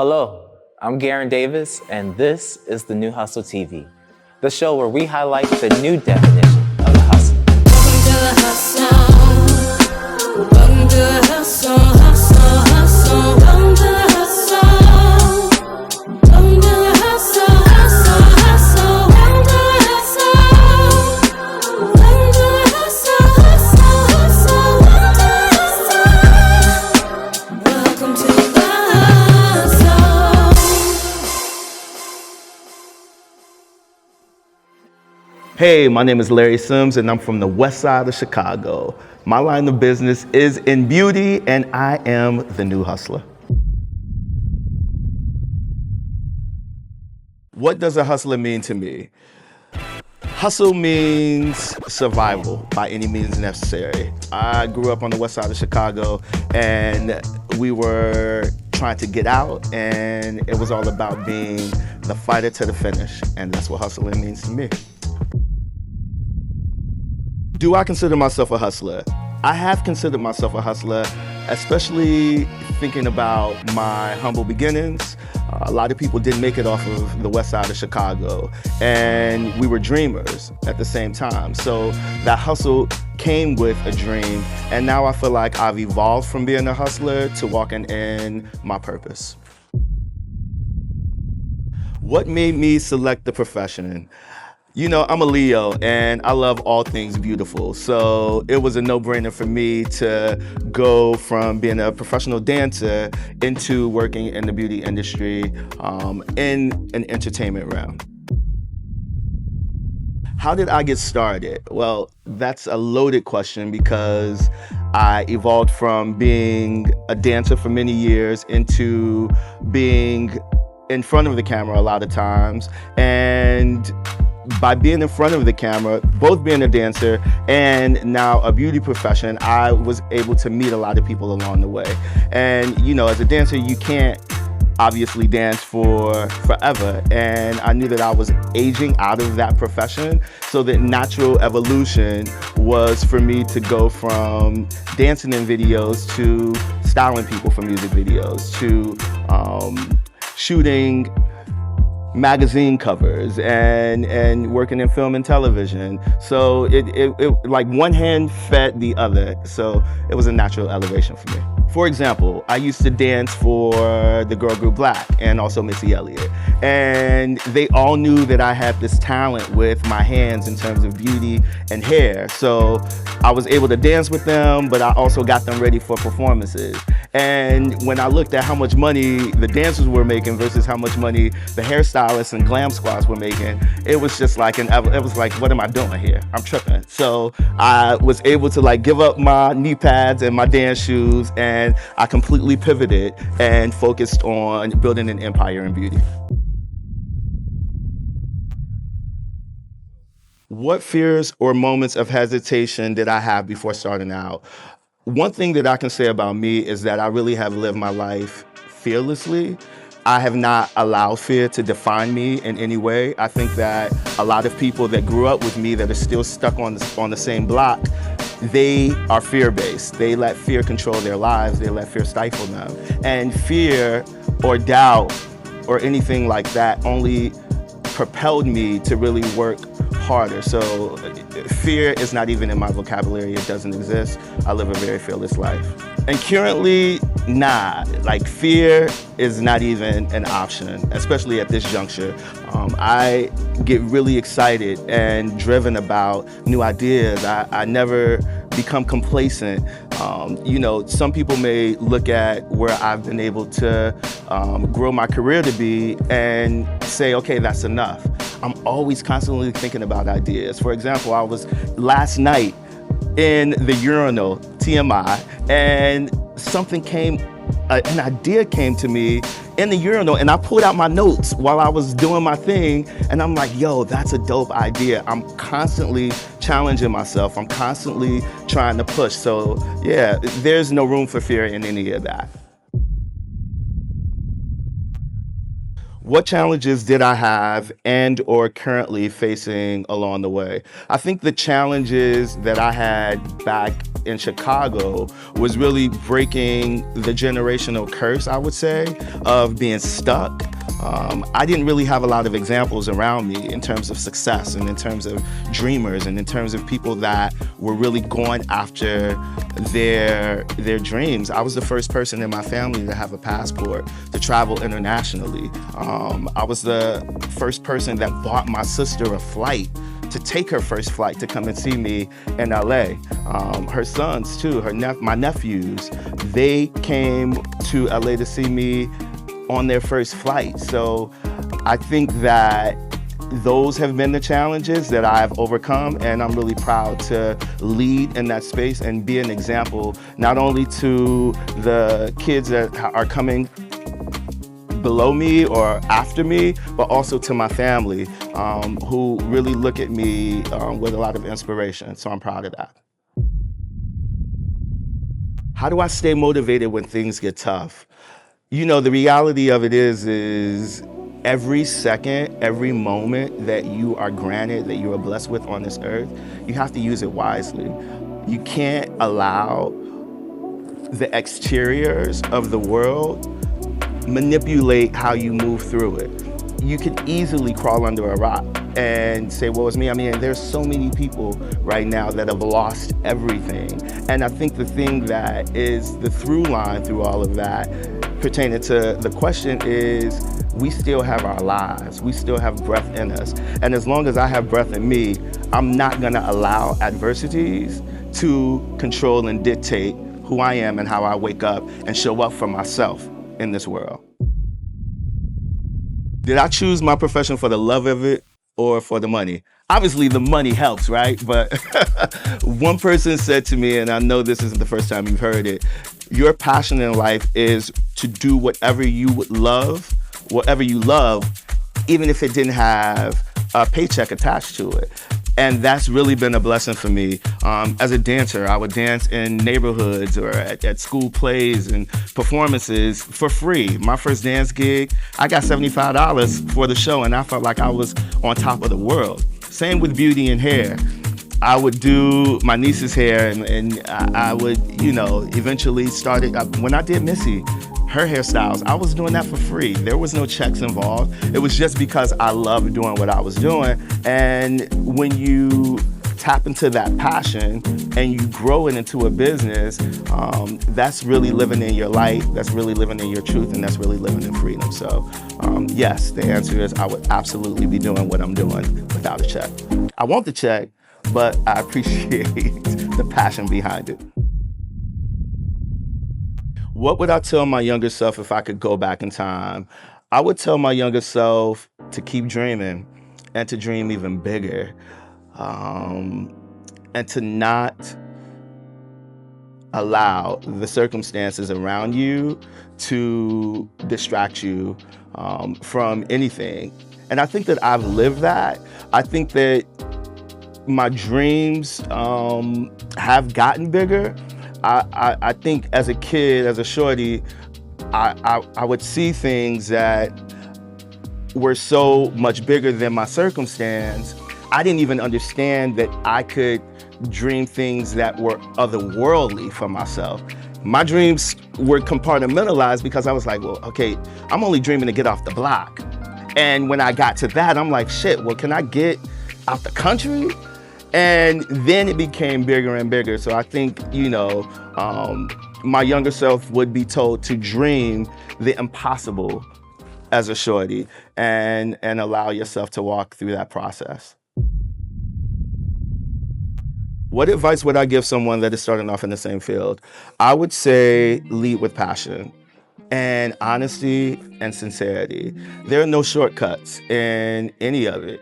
Hello, I'm Garen Davis, and this is the New Hustle TV, the show where we highlight the new definition of the hustle. Welcome to the hustle. Welcome to the hustle, hustle, hustle. Welcome to the hustle. Welcome to the hustle, hustle, hustle. Welcome to the hustle. Welcome to the hustle, hustle, hustle. Welcome to the hustle. Welcome to the hustle. Hey, my name is Larry Sims and I'm from the west side of Chicago. My line of business is in beauty and I am the new hustler. What does a hustler mean to me? Hustle means survival by any means necessary. I grew up on the west side of Chicago and we were trying to get out, and it was all about being the fighter to the finish, and that's what hustling means to me. Do I consider myself a hustler? I have considered myself a hustler, especially thinking about my humble beginnings. A lot of people didn't make it off of the west side of Chicago, and we were dreamers at the same time. So that hustle came with a dream, and now I feel like I've evolved from being a hustler to walking in my purpose. What made me select the profession? You know, I'm a Leo and I love all things beautiful. So it was a no-brainer for me to go from being a professional dancer into working in the beauty industry in an entertainment realm. How did I get started? Well, that's a loaded question because I evolved from being a dancer for many years into being in front of the camera a lot of times, and by being in front of the camera, both being a dancer and now a beauty profession, I was able to meet a lot of people along the way. And you know, as a dancer, you can't obviously dance for forever. And I knew that I was aging out of that profession. So the natural evolution was for me to go from dancing in videos to styling people for music videos to shooting magazine covers and working in film and television. So it like one hand fed the other. So it was a natural elevation for me. For example, I used to dance for the girl group Black and also Missy Elliott. And they all knew that I had this talent with my hands in terms of beauty and hair. So I was able to dance with them, but I also got them ready for performances. And when I looked at how much money the dancers were making versus how much money the hairstylists and glam squads were making, it was just like, it was like, what am I doing here? I'm tripping. So I was able to like give up my knee pads and my dance shoes, and I completely pivoted and focused on building an empire in beauty. What fears or moments of hesitation did I have before starting out? One thing that I can say about me is that I really have lived my life fearlessly. I have not allowed fear to define me in any way. I think that a lot of people that grew up with me that are still stuck on the same block, they are fear-based. They let fear control their lives. They let fear stifle them. And fear or doubt or anything like that only propelled me to really work harder. So fear is not even in my vocabulary. It doesn't exist. I live a very fearless life. And currently, nah, like fear is not even an option, especially at this juncture. I get really excited and driven about new ideas. I never become complacent. You know, some people may look at where I've been able to grow my career to be and say, okay, that's enough. I'm always constantly thinking about ideas. For example, I was last night in the urinal, TMI, and an idea came to me in the urinal, and I pulled out my notes while I was doing my thing, and I'm like, yo, that's a dope idea. I'm constantly challenging myself. I'm constantly trying to push. So yeah, there's no room for fear in any of that. What challenges did I have and or currently facing along the way? I think the challenges that I had back in Chicago was really breaking the generational curse, I would say, of being stuck. I didn't really have a lot of examples around me in terms of success and in terms of dreamers and in terms of people that were really going after their dreams. I was the first person in my family to have a passport to travel internationally. I was the first person that bought my sister a flight to take her first flight to come and see me in LA. Her sons too, my nephews, they came to LA to see me on their first flight. So I think that those have been the challenges that I've overcome, and I'm really proud to lead in that space and be an example, not only to the kids that are coming below me or after me, but also to my family, who really look at me with a lot of inspiration. So I'm proud of that. How do I stay motivated when things get tough? You know, the reality of it is every second, every moment that you are granted, that you are blessed with on this earth, you have to use it wisely. You can't allow the exteriors of the world manipulate how you move through it. You could easily crawl under a rock and say, well, it's me. I mean, there's so many people right now that have lost everything. And I think the thing that is the through line through all of that pertaining to the question is, we still have our lives. We still have breath in us. And as long as I have breath in me, I'm not gonna allow adversities to control and dictate who I am and how I wake up and show up for myself in this world. Did I choose my profession for the love of it or for the money? Obviously the money helps, right? But one person said to me, and I know this isn't the first time you've heard it, your passion in life is to do whatever you would love, whatever you love, even if it didn't have a paycheck attached to it. And that's really been a blessing for me. As a dancer, I would dance in neighborhoods or at school plays and performances for free. My first dance gig, I got $75 for the show, and I felt like I was on top of the world. Same with beauty and hair. I would do my niece's hair, and I would, you know, eventually started, when I did Missy, her hairstyles, I was doing that for free. There was no checks involved. It was just because I loved doing what I was doing. And when you tap into that passion and you grow it into a business, that's really living in your light, that's really living in your truth, and that's really living in freedom. So yes, the answer is I would absolutely be doing what I'm doing without a check. I want the check, but I appreciate the passion behind it. What would I tell my younger self if I could go back in time? I would tell my younger self to keep dreaming and to dream even bigger, and to not allow the circumstances around you to distract you from anything. And I think that I've lived that. I think that my dreams have gotten bigger. I think as a kid, as a shorty, I would see things that were so much bigger than my circumstance. I didn't even understand that I could dream things that were otherworldly for myself. My dreams were compartmentalized because I was like, well, okay, I'm only dreaming to get off the block. And when I got to that, I'm like, shit, well, can I get out the country? And then it became bigger and bigger. So I think, you know, my younger self would be told to dream the impossible as a shorty and allow yourself to walk through that process. What advice would I give someone that is starting off in the same field? I would say lead with passion and honesty and sincerity. There are no shortcuts in any of it.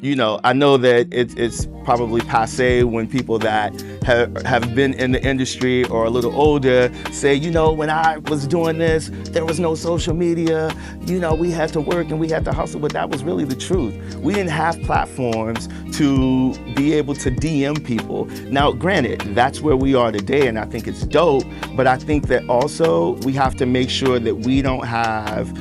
You know, I know that it's probably passé when people that have been in the industry or a little older say, you know, when I was doing this, there was no social media. You know, we had to work and we had to hustle, but that was really the truth. We didn't have platforms to be able to DM people. Now, granted, that's where we are today, and I think it's dope, but I think that also we have to make sure that we don't have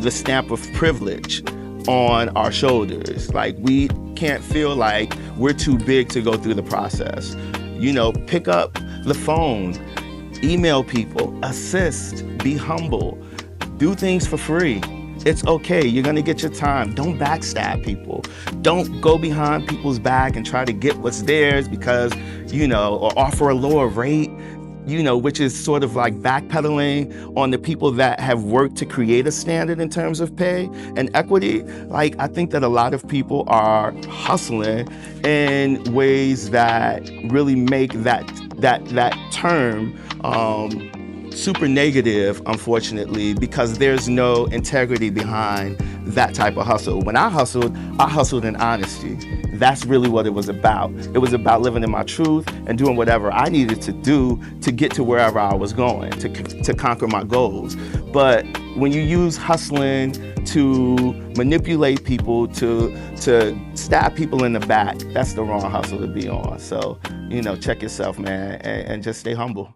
the stamp of privilege on our shoulders. Like, we can't feel like we're too big to go through the process. You know, pick up the phone, email people, assist, be humble, do things for free. It's okay, you're gonna get your time. Don't backstab people. Don't go behind people's back and try to get what's theirs because, you know, or offer a lower rate, you know, which is sort of like backpedaling on the people that have worked to create a standard in terms of pay and equity. Like, I think that a lot of people are hustling in ways that really make that term super negative, unfortunately, because there's no integrity behind that type of hustle. When I hustled in honesty. That's really what it was about. It was about living in my truth and doing whatever I needed to do to get to wherever I was going, to conquer my goals. But when you use hustling to manipulate people, to stab people in the back, that's the wrong hustle to be on. So, you know, check yourself, man, and just stay humble.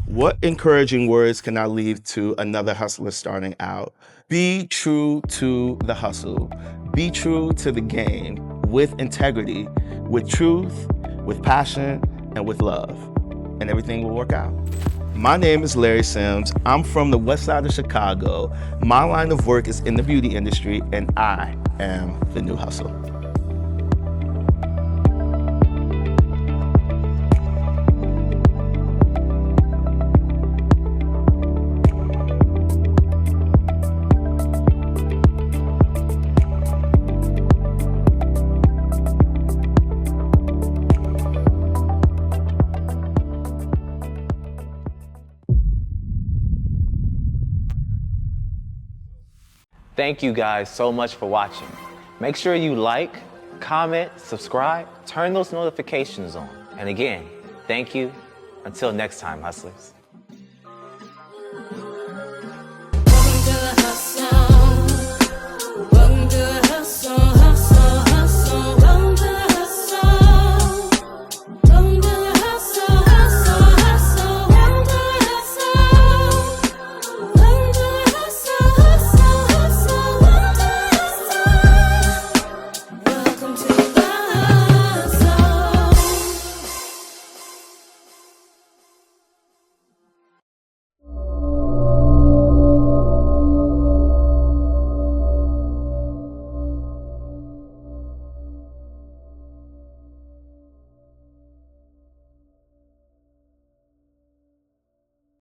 What encouraging words can I leave to another hustler starting out? Be true to the hustle. Be true to the game with integrity, with truth, with passion, and with love. And everything will work out. My name is Larry Sims. I'm from the west side of Chicago. My line of work is in the beauty industry, and I am the new hustle. Thank you guys so much for watching. Make sure you like, comment, subscribe, turn those notifications on. And again, thank you. Until next time, hustlers.